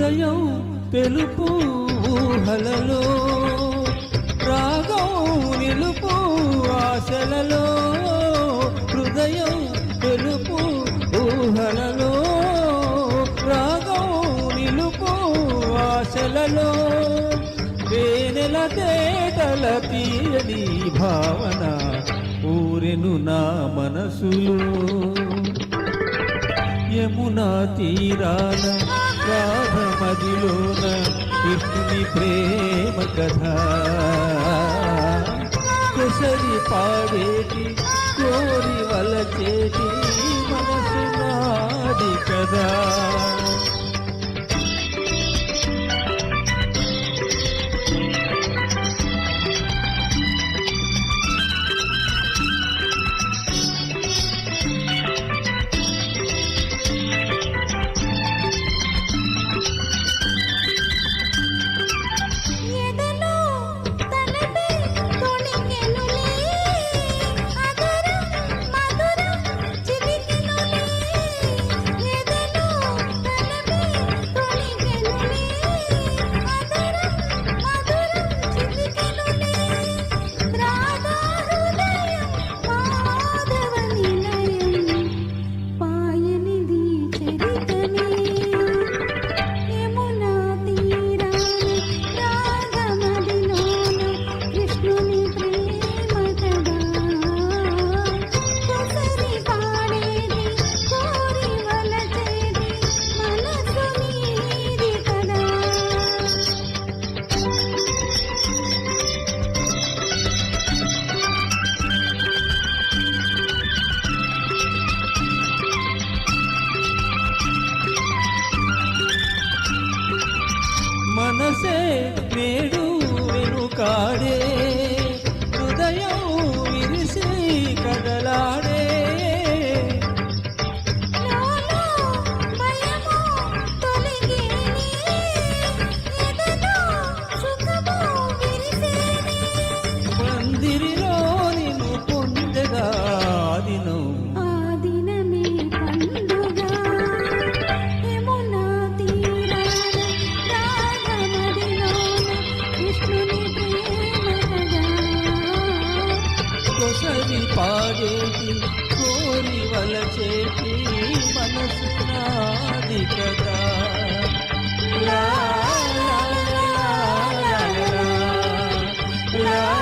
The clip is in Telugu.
హృదయం తెలుపు ఊహలలో, రాగం నిలుపు ఆశలలో. హృదయం తెలుపు ఊహలలో, రాగం నిలుపు ఆశలలో. వేనెల తేటల తీయని భావన ఊరెను నా మనసులో. యమునా తీరాన రాధమదిలోన కృష్ణుని ప్రేమ కథ. కొసరి పాడేటి కోరి వలచేటి మనసు నాది కదా. మనసే నేడు వెనుకాడే, హృదయం విరిసి కదలాడే. పందిరిలో నిన్ను పొందగా దినం కొసరి పాడేటి కోరి వలచేటి మనసు నాది కదా. లా లా లా లా లా లా.